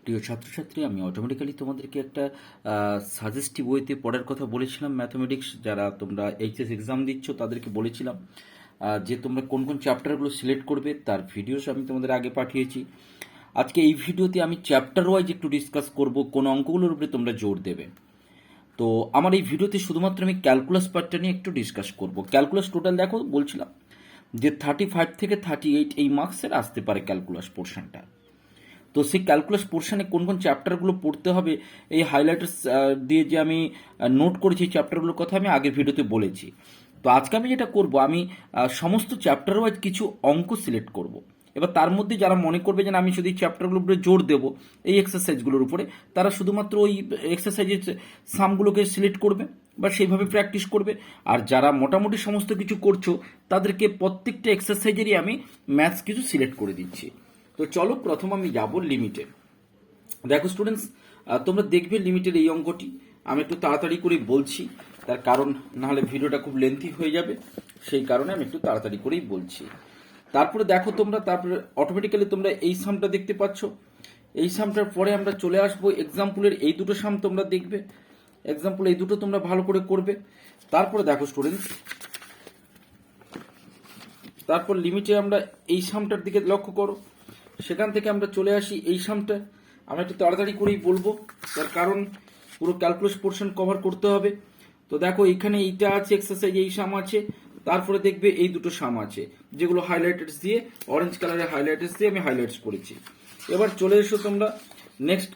প্রিয় ছাত্রছাত্রী, আমি অটোমেটিক্যালি তোমাদেরকে একটা সাজেস্টিভ ওয়েতে পড়ার কথা বলেছিলাম। ম্যাথমেটিক্স যারা তোমরা এইচএস এক্সাম দিচ্ছ তাদেরকে বলেছিলাম যে তোমরা কোন কোন চ্যাপ্টারগুলো সিলেক্ট করবে, তার ভিডিওস আমি তোমাদের আগে পাঠিয়েছি। আজকে এই ভিডিওতে আমি চ্যাপ্টার ওয়াইজ একটু ডিসকাস করব, কোন অঙ্কগুলোর উপরে তোমরা জোর দেবে। তো আমার এই ভিডিওতে শুধুমাত্র আমি ক্যালকুলাস পার্টটা নিয়ে একটু ডিসকাস করব। ক্যালকুলাস টোটাল দেখো বলছিলাম যে 35 থেকে 38 এই মার্কসের আসতে পারে ক্যালকুলাস পোর্শনটা। তো সেই ক্যালকুলাস পোর্শনে কোন কোন চ্যাপ্টারগুলো পড়তে হবে এই হাইলাইটার্স দিয়ে যে আমি নোট করেছি চ্যাপ্টারগুলোর কথা আমি আগের ভিডিওতে বলেছি। তো আজকে আমি যেটা করব, আমি সমস্ত চ্যাপ্টার ওয়াইজ কিছু অঙ্ক সিলেক্ট করব। এবার তার মধ্যে যারা মনে করবে যে আমি শুধু এই চ্যাপ্টারগুলোর উপরে জোর দেবো এই এক্সারসাইজগুলোর উপরে, তারা শুধুমাত্র ওই এক্সারসাইজের সামগুলোকে সিলেক্ট করবে বা সেইভাবে প্র্যাকটিস করবে। আর যারা মোটামুটি সমস্ত কিছু করছো তাদেরকে প্রত্যেকটা এক্সারসাইজেরই আমি ম্যাথস কিছু সিলেক্ট করে দিচ্ছি। তো চলো প্রথম আমি যাব লিমিটে। দেখো স্টুডেন্টস, তোমরা দেখবে লিমিটের এই অঙ্কটি আমি একটু তাড়াতাড়ি করে বলছি, তার কারণ নাহলে ভিডিওটা খুব লেন্থি হয়ে যাবে, সেই কারণে আমি একটু তাড়াতাড়ি করেই বলছি। তারপরে দেখো তোমরা, তারপরে অটোমেটিক্যালি তোমরা এই সামটা দেখতে পাচ্ছ। এই সামটার পরে আমরা চলে আসবো এক্সাম্পলের এই দুটো সাম তোমরা দেখবে, এক্সাম্পল এই দুটো তোমরা ভালো করে করবে। তারপরে দেখো স্টুডেন্টস, তারপর লিমিটে আমরা এই সামটার দিকে লক্ষ্য করো, সেখান থেকে আমরা চলে আসি এই সামটা। আমরা একটু তাড়াতাড়ি করেই বলবো, তার কারণ পুরো ক্যালকুলাস পোর্শন কভার করতে হবে। তো দেখো এখানে এইটা আছে এক্সারসাইজ, এই সাম আছে, তারপরে দেখবে এই দুটো সাম আছে যেগুলো হাইলাইটার্স দিয়ে, অরেঞ্জ কালারের হাইলাইটার্স দিয়ে আমি হাইলাইটস করেছি। এবার চলে এসো তোমরা নেক্সট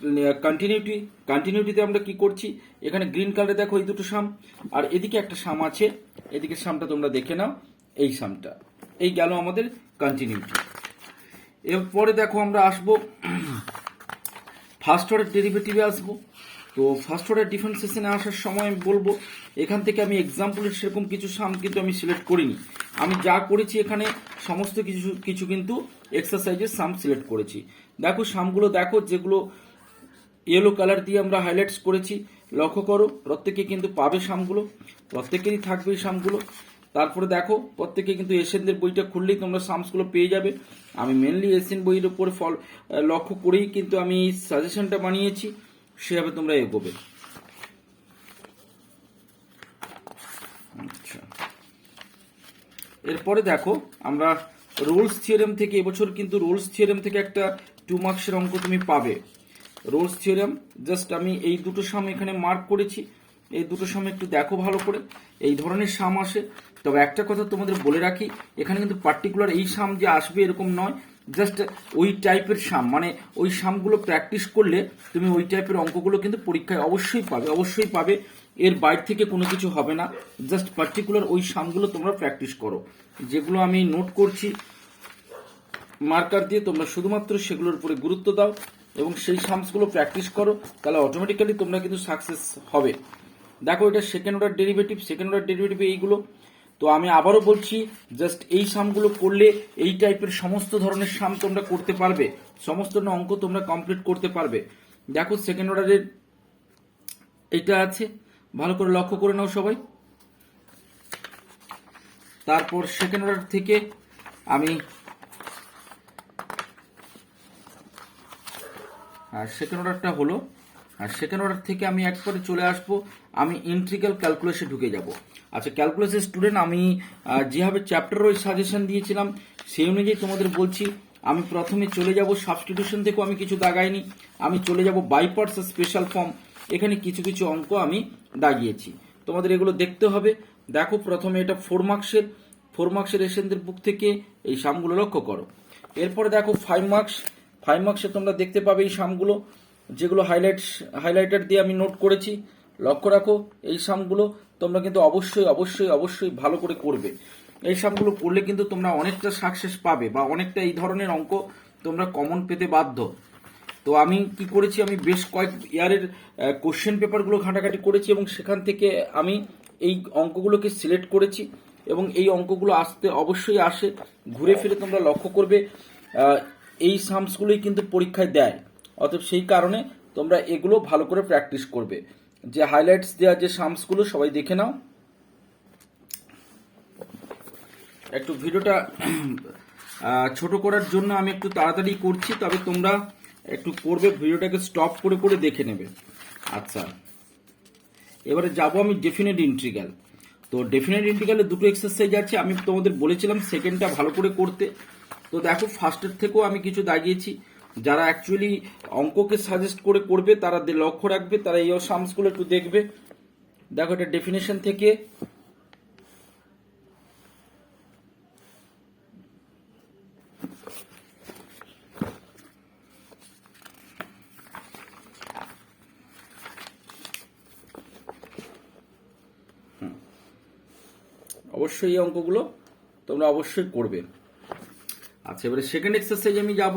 কন্টিনিউটিতে আমরা কি করছি, এখানে গ্রিন কালারে দেখো এই দুটো সাম, আর এদিকে একটা সাম আছে, এদিকে সামটা তোমরা দেখে নাও, এই সামটা। এই গেল আমাদের কন্টিনিউটি। এরপরে দেখো আমরা আসবো ফার্স্ট অর্ডার ডেরিভেটিভে আসবো। তো ফার্স্ট অর্ডার ডিফারেন্সিয়েশনে আসার সময় আমি বলবো, এখান থেকে আমি এক্সাম্পলের সেরকম কিছু সাম কিন্তু আমি সিলেক্ট করিনি। আমি যা করেছি এখানে সমস্ত কিছু কিন্তু এক্সারসাইজের সাম সিলেক্ট করেছি। দেখো সামগুলো দেখো, যেগুলো ইয়েলো কালার দিয়ে আমরা হাইলাইটস করেছি, লক্ষ্য করো প্রত্যেকে কিন্তু পাবে সামগুলো, প্রত্যেকেরই থাকবে এই সামগুলো। তারপরে দেখো প্রত্যেকে কিন্তু এশিয়ানদের বইটা খুললেই তোমরা সামসগুলো পেয়ে যাবে। আমি মেনলি এশিয়ান বইয়ের উপর লক্ষ্য করেই কিন্তু আমি এই সাজেশনটা বানিয়েছি, সেভাবে তোমরা এগোবে। আচ্ছা, এরপরে দেখো আমরা রোলস থিওরেম থেকে, এবছর কিন্তু রোলস থিওরেম থেকে একটা 2 মার্কসের অঙ্ক তুমি পাবে। রোলস থিওরেম জাস্ট আমি এই দুটো সাম এখানে মার্ক করেছি, এই দুটো সাম একটু দেখো ভালো করে, এই ধরনের সাম আসে। তবে একটা কথা তোমাদের বলে রাখি, এখানে কিন্তু পার্টিকুলার এই সাম যে আসবে এরকম নয়, জাস্ট ওই টাইপের সাম, মানে ওই সামগুলো প্র্যাকটিস করলে তুমি ওই টাইপের অঙ্কগুলো কিন্তু পরীক্ষায় অবশ্যই পাবে। এর বাইরে থেকে কোনো কিছু হবে না, জাস্ট পার্টিকুলার ওই সামগুলো তোমরা প্র্যাকটিস করো, যেগুলো আমি নোট করছি মার্কার দিয়ে, তোমরা শুধুমাত্র সেগুলোর উপরে গুরুত্ব দাও এবং সেই সামসগুলো প্র্যাকটিস করো, তাহলে অটোমেটিক্যালি তোমরা কিন্তু সাকসেস হবে। দেখো এটা সেকেন্ড অর্ডার ডেরিভেটিভ এইগুলো। তো আমি আবারও বলছি, জাস্ট এই সামগুলো করলে এই টাইপের সমস্ত ধরনের সাম তোমরা করতে পারবে, সমস্ত অঙ্ক তোমরা কমপ্লিট করতে পারবে। দেখো সেকেন্ড অর্ডারের এটা আছে, ভালো করে লক্ষ্য করে নাও সবাই। তারপর সেকেন্ড অর্ডার থেকে আমি সেকেন্ড অর্ডারটা হলো, আর সেকেন্ড অর্ডার থেকে আমি একবারে চলে আসবো, আমি ইন্টিগ্রাল ক্যালকুলাসে ঢুকে যাব। আচ্ছা, ক্যালকুলাসের স্টুডেন্ট আমি যেভাবে চ্যাপ্টার ওই সাজেশন দিয়েছিলাম সেই অনুযায়ী তোমাদের বলছি। আমি প্রথমে চলে যাব সাবস্টিটিউশন থেকেও আমি কিছু দাগাইনি, আমি চলে যাব বাই পার্টস স্পেশাল ফর্ম, এখানে কিছু অঙ্ক আমি দাগিয়েছি, তোমাদের এগুলো দেখতে হবে। দেখো প্রথমে এটা 4 মার্কসের এশিয়ানদের বুক থেকে এই সামগুলো লক্ষ্য করো। এরপরে দেখো 5 মার্কসে তোমরা দেখতে পাবে এই সামগুলো, যেগুলো হাইলাইটার দিয়ে আমি নোট করেছি, লক্ষ্য রাখো এই সামগুলো তোমরা কিন্তু অবশ্যই ভালো করে করবে। এই সামগুলো করলে কিন্তু তোমরা অনেকটা সাকসেস পাবে বা অনেকটা এই ধরনের অঙ্ক তোমরা কমন পেতে বাধ্য। তো আমি কি করেছি, আমি বেশ কয়েক ইয়ারের কোশ্চেন পেপারগুলো ঘাঁটাঘাঁটি করেছি এবং সেখান থেকে আমি এই অঙ্কগুলোকে সিলেক্ট করেছি এবং এই অঙ্কগুলো অবশ্যই আসে, ঘুরে ফিরে তোমরা লক্ষ্য করবে এই সামসগুলোই কিন্তু পরীক্ষায় দেয়। অতএব সেই কারণে তোমরা এগুলো ভালো করে প্র্যাকটিস করবে। যে হাইলাইটস দেওয়া যে সামসগুলো সবাই দেখে নাও। একটু ভিডিওটা ছোট করার জন্য আমি একটু তাড়াতাড়ি করছি, তবে তোমরা একটু করবে, ভিডিওটাকে স্টপ করে করে দেখে নেবে। আচ্ছা, এবারে যাব আমি ডেফিনেট ইন্টিগ্রাল। তো ডেফিনেট ইন্টিগ্রালে দুটো এক্সারসাইজ আছে, আমি তোমাদের বলেছিলাম সেকেন্ডটা ভালো করে করতে। তো দেখো ফার্স্টের থেকেও আমি কিছু দাগিয়েছি। যারা অ্যাকচুয়ালি অঙ্ককে সাজেস্ট করে করবে তারা লক্ষ্য রাখবে, তারা এই সামসগুলো একটু দেখবে। দেখো এটা ডেফিনেশন থেকে অবশ্যই এই অঙ্কগুলো তোমরা অবশ্যই করবে। আচ্ছা, এবারে সেকেন্ড এক্সারসাইজ আমি যাব।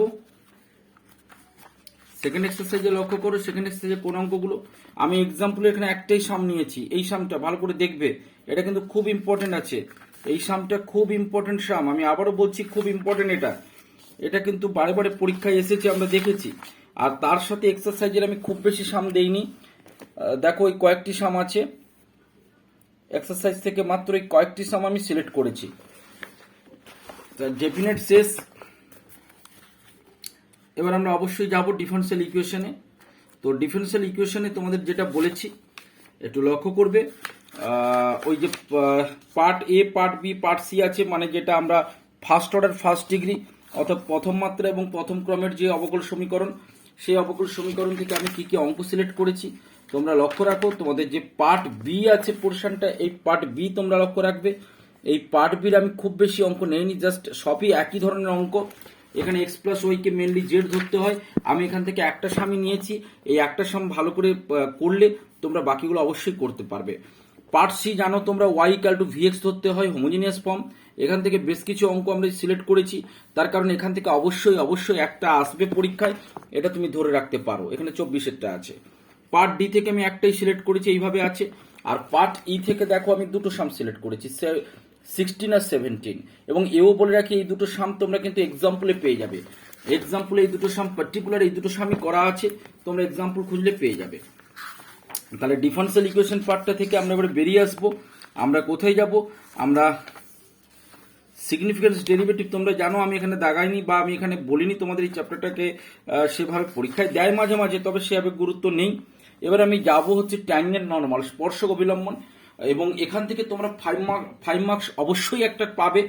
সেকেন্ড এক্সারসাইজে লক্ষ্য করো, সেকেন্ড এক্সারসাইজে কোন অঙ্কগুলো আমি এক্সাম্পল এখানে একটাই সাম নিয়েছি। এই সামটা ভালো করে দেখবে, এটা কিন্তু খুব ইম্পর্টেন্ট আছে। এই সামটা খুব ইম্পর্টেন্ট সাম, আমি আবারও বলছি খুব ইম্পর্টেন্ট। এটা কিন্তু বারে বারে পরীক্ষায় এসেছে, আমরা দেখেছি। আর তার সাথে এক্সারসাইজের আমি খুব বেশি সাম দেইনি। দেখো ওই কয়েকটি সাম আছে এক্সারসাইজ থেকে, মাত্র এই কয়েকটি সাম আমি সিলেক্ট করেছি। ডেফিনেট শেষ। এবার আমরা অবশ্যই যাব ডিফারেন্সিয়াল ইকুয়েশনে। তো ডিফারেন্সিয়াল ইকুয়েশনে তোমাদের যেটা বলেছি একটু লক্ষ্য করবে। ওই যে part A, part B, part C আছে, মানে যেটা আমরা ফার্স্ট অর্ডার ফার্স্ট ডিগ্রি অর্থাৎ প্রথম মাত্রা এবং প্রথম ক্রমের যে অবকল সমীকরণ, সেই অবকল সমীকরণ থেকে আমি কি কি অঙ্ক সিলেক্ট করেছি তোমরা লক্ষ্য রাখো। তোমাদের যে পার্ট বি আছে পোর্শনটা, এই পার্ট বি তোমরা লক্ষ্য রাখবে। এই পার্ট বির আমি খুব বেশি অঙ্ক নেইনি, জাস্ট সবই একই ধরনের অঙ্ক। এখানে এক্স প্লাস ওয়াইকে মেনলি জেড ধরতে হয়, আমি এখান থেকে একটা সামই নিয়েছি। এই একটা সাম ভালো করে করলে তোমরা বাকিগুলো অবশ্যই করতে পারবে। পার্ট সি জানো তোমরা, ওয়াই ইকুয়াল টু ভিএক্স ধরতে হয়, হোমোজিনিয়াস ফর্ম। এখান থেকে বেশ কিছু অঙ্ক আমরা সিলেক্ট করেছি, তার কারণে এখান থেকে অবশ্যই অবশ্যই একটা আসবে পরীক্ষায়, এটা তুমি ধরে রাখতে পারো। এখানে 24-এরটা আছে। পার্ট ডি থেকে আমি একটাই সিলেক্ট করেছি, এইভাবে আছে। আর পার্ট ই থেকে দেখো আমি দুটো সাম সিলেক্ট করেছি, 16 আর 17। এবং এও বলে রাখি এই দুটো সাম তোমরা কিন্তু এক্সাম্পলে পেয়ে যাবে। এক্সাম্পলে এই দুটো সাম পার্টিকুলার এই দুটো সামই করা আছে, তোমরা এক্সাম্পল খুঁজলে পেয়ে যাবে। তাহলে ডিফারেন্সিয়াল ইকুয়েশন পার্টটা থেকে আমরা এবারে বেরিয়ে আসবো। আমরা কোথায় যাব? আমরা সিগনিফিকেন্স ডেরিভেটিভ, তোমরা জানো আমি এখানে দাগাইনি বা আমি এখানে বলিনি তোমাদের এই চ্যাপ্টারটাকে সেভাবে পরীক্ষায় দেয় মাঝে মাঝে, তবে সেভাবে গুরুত্ব নেই। এবার আমি যাব হচ্ছে ট্যানজেন্ট নরমাল, স্পর্শক অবিলম্বন। এবং এখান থেকে তোমরা 5 মার্কস অবশ্যই একটা পাবে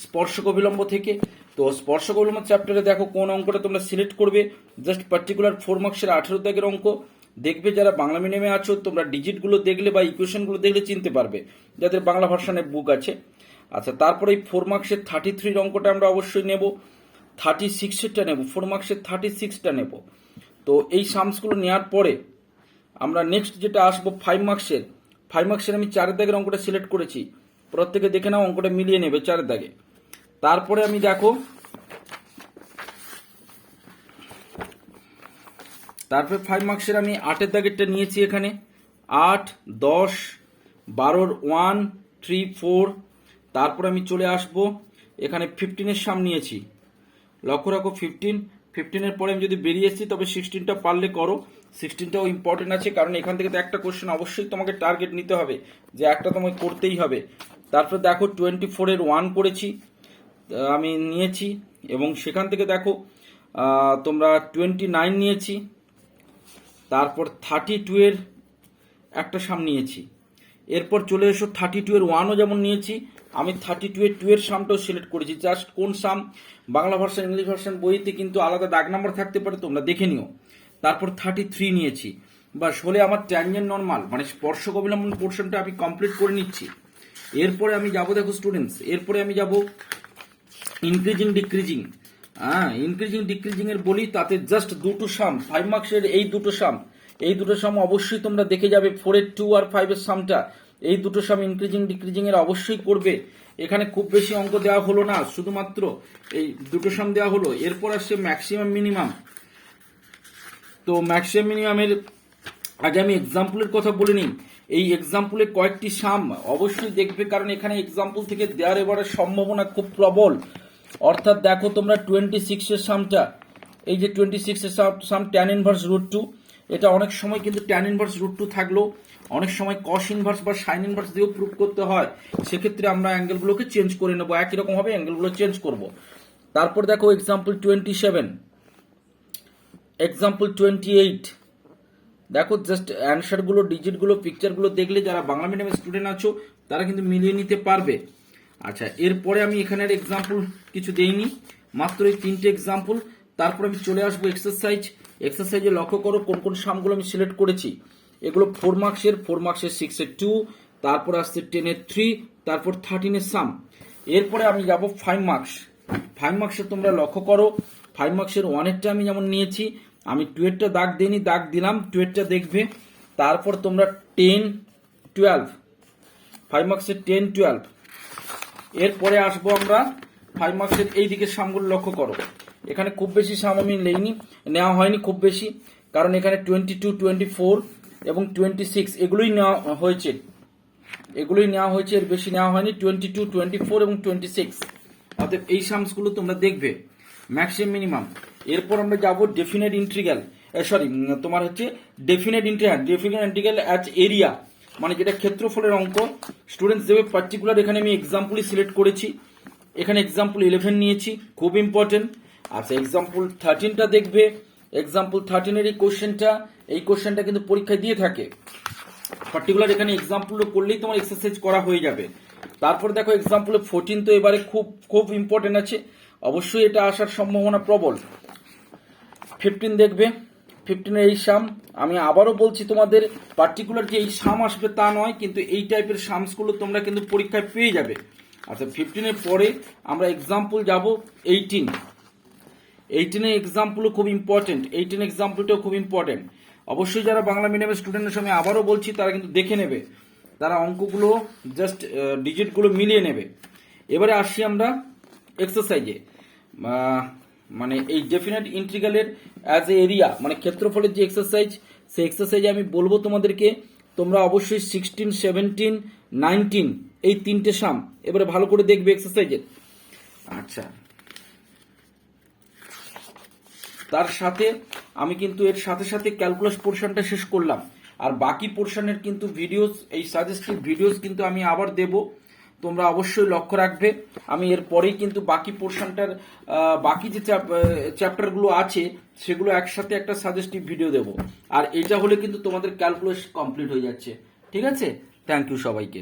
স্পর্শক অবিলম্ব থেকে। তো স্পর্শক অবিলম্ব চ্যাপ্টারে দেখো কোন অঙ্কটা তোমরা সিলেক্ট করবে, জাস্ট পার্টিকুলার 4 মার্কসের 18 দাগের অঙ্ক। দেখবে যারা বাংলা মিডিয়ামে আছো তোমরা ডিজিটগুলো দেখলে বা ইকুয়েশনগুলো দেখলে চিনতে পারবে, যাদের বাংলা ভার্সনের বুক আছে। আচ্ছা, তারপরে এই 4 মার্কসের 33 অঙ্কটা আমরা অবশ্যই নেব, 36-এরটা নেব, 4 মার্কসের 36টা নেব। তো এই সামসগুলো নেওয়ার পরে আমরা নেক্সট যেটা আসবো 5 মার্কসের আমি 4 দাগের অঙ্কটা সিলেক্ট করেছি। প্রত্যেকে দেখে নাও, অঙ্কটা মিলিয়ে নেবে 4 দাগে। তারপরে আমি দেখো তারপরে 5 মার্কসের আমি 8 দাগেরটা নিয়েছি, এখানে 8, 10, 12, 1, 3, 4। তারপর আমি চলে আসব এখানে 15-এর সাম নিয়েছি, লক্ষ্য রাখো 15-এর পরে আমি যদি বেরিয়ে এসেছি তবে 16টা পারলে করো। 16টাও ইম্পর্টেন্ট আছে, কারণ এখান থেকে তো একটা কোশ্চেন অবশ্যই তোমাকে টার্গেট নিতে হবে যে একটা তোমাকে করতেই হবে। তারপর দেখো 24-এর 1 করেছি আমি নিয়েছি, এবং সেখান থেকে দেখো তোমরা 29 নিয়েছি। তারপর 32-এর একটা সাম নিয়েছি। এরপর চলে এসো 32-এর 1ও যেমন নিয়েছি, আমি 32-এর 2-এর সামটাও সিলেক্ট করেছি। জাস্ট কোন সাম বাংলা ভার্সন ইংলিশ ভার্সন বইতে কিন্তু আলাদা দাগ নাম্বার থাকতে পারে, তোমরা দেখে নিও। তারপর 33 নিয়েছি। বাস হলে আমার ট্যানজেন্ট নরমাল মানে স্পর্শক অবিলম্বন পোর্শনটা আমি কমপ্লিট করে নিচ্ছি। এরপরে আমি যাব দেখো স্টুডেন্টস, এরপরে আমি যাব ইনক্রিজিং ডিক্রিজিং। ইনক্রিজিং ডিক্রিজিং এর বলি, তাতে জাস্ট দুটো সাম 5 মার্কসের এই দুটো সাম অবশ্যই তোমরা দেখে যাবে। 4-এর 2 আর 5-এর সামটা, এই দুটো সাম ইনক্রিজিং ডিক্রিজিং এর অবশ্যই করবে। এখানে খুব বেশি অঙ্ক দেওয়া হলো না, শুধুমাত্র এই দুটো সাম দেওয়া হলো। এরপর আসছে ম্যাক্সিমাম মিনিমাম। তো ম্যাক্সিমাম মিনিমামের আগে আমি এক্সাম্পলের কথা বলে নিই। এই এক্সাম্পলে কয়েকটি সাম অবশ্যই দেখবে, কারণ এখানে এক্সাম্পল থেকে দেওয়ার এবারে সম্ভাবনা খুব প্রবল। অর্থাৎ দেখো তোমরা 26-এর সামটা, এই যে 26-এর সাম ট্যান ইনভার্স √2, এটা অনেক সময় কিন্তু ট্যান ইনভার্স √2 থাকলেও অনেক সময় কস ইনভার্স বা সাইন ইনভার্স দিয়েও প্রুভ করতে হয়। সেক্ষেত্রে আমরা অ্যাঙ্গেলগুলোকে চেঞ্জ করে নেবো, একই রকম হবে অ্যাঙ্গেলগুলো চেঞ্জ করব। তারপর দেখো এক্সাম্পল 27, এক্সাম্পল 28, দেখো জাস্ট অ্যান্সারগুলো, ডিজিটগুলো, পিকচারগুলো দেখলে যারা বাংলা মিডিয়ামের স্টুডেন্ট আছো তারা কিন্তু মিলিয়ে নিতে পারবে। আচ্ছা, এরপরে আমি এখানের এক্সাম্পল কিছু দেইনি, মাত্র এই 3টে এক্সাম্পল। তারপর আমি চলে আসবো এক্সারসাইজ। এক্সারসাইজে লক্ষ্য করো কোন কোন সামগুলো আমি সিলেক্ট করেছি। এগুলো 4 মার্কসের, 6-এর 2, তারপর আসছে 10-এর 3, তারপর 13-এর সাম। এরপরে আমি যাব 5 মার্কস। 5 মার্কসের তোমরা লক্ষ্য করো, 5 মার্কসের 1-এরটা আমি যেমন নিয়েছি, আমি 2-এরটা দাগ দিইনি, দাগ দিলাম, 2-এরটা দেখবে। তারপর তোমরা 10, 12, 5 মার্কসের 10, 12। এরপরে আসবো আমরা 5 মার্কসের এই দিকের সামগুলো লক্ষ্য করো। এখানে খুব বেশি সাম আমি নেওয়া হয়নি খুব বেশি, কারণ এখানে 22, 24 এবং 26 এগুলোই নেওয়া হয়েছে, এর বেশি নেওয়া হয়নি। 22, 24 এবং 26, অতএব এই সামসগুলো তোমরা দেখবে, ম্যাক্সিমাম মিনিমাম। এরপর আমরা যাব ডেফিনেট ইন্টিগ্রাল, তোমার হচ্ছে ডেফিনেট ইন্টিগ্রাল অ্যাজ এরিয়া, মানে যেটা ক্ষেত্রফলের অঙ্ক স্টুডেন্টস দেবে পার্টিকুলার। এখানে আমি এক্সাম্পলই সিলেক্ট করেছি, এখানে এক্সাম্পল 11 নিয়েছি, খুব ইম্পর্টেন্ট। আচ্ছা, এক্সাম্পল 13টা দেখবে। এক্সাম্পল 13-এর এই কোশ্চেনটা কিন্তু পরীক্ষায় দিয়ে থাকে পার্টিকুলার, এখানে এক্সাম্পল করলেই তোমার এক্সারসাইজ করা হয়ে যাবে। তারপর দেখো এক্সাম্পল 14 তো এবারে খুব খুব ইম্পর্টেন্ট আছে, অবশ্যই এটা আসার সম্ভাবনা প্রবল। 15 দেখবে, 15-এর এই সাম, আমি আবারও বলছি তোমাদের পার্টিকুলার যে এই সাম আসবে তা নয়, কিন্তু এই টাইপের সামসগুলো তোমরা কিন্তু পরীক্ষায় পেয়ে যাবে। আচ্ছা, 15-এর পরে আমরা এক্সাম্পল যাব 18। 18-এর এক্সাম্পলও খুব ইম্পর্টেন্ট, 18 এক্সাম্পলটাও খুব ইম্পর্টেন্ট। অবশ্যই যারা বাংলা মিডিয়ামের স্টুডেন্টের সঙ্গে আবারও বলছি তারা কিন্তু দেখে নেবে, তারা অঙ্কগুলো জাস্ট ডিজিটগুলো মিলিয়ে নেবে। এবারে আসছি আমরা এক্সারসাইজে, মানে এই ডেফিনেট ইন্টিগ্রালের অ্যাজ এ এরিয়া, মানে ক্ষেত্রফলের যে এক্সারসাইজ, সেই এক্সারসাইজে আমি বলবো তোমাদেরকে, তোমরা অবশ্যই 16, 17, 19 এই 3টে সাম এবারে ভালো করে দেখবে এক্সারসাইজের। আচ্ছা, তার সাথে আমি কিন্তু এর সাথে সাথে ক্যালকুলাস পোর্শনটা শেষ করলাম, আর বাকি পোর্শনের কিন্তু ভিডিওস, এই সাজেস্টিভ ভিডিওস কিন্তু আমি আবার দেব, তোমরা অবশ্যই লক্ষ্য রাখবে। আমি এর পরেই কিন্তু বাকি পোর্শনটার বাকি যে চ্যাপ্টারগুলো আছে সেগুলো একসাথে একটা সাজেস্টিভ ভিডিও দেব, আর এটা হলে কিন্তু তোমাদের ক্যালকুলাস কমপ্লিট হয়ে যাচ্ছে। ঠিক আছে, থ্যাংক ইউ সবাইকে।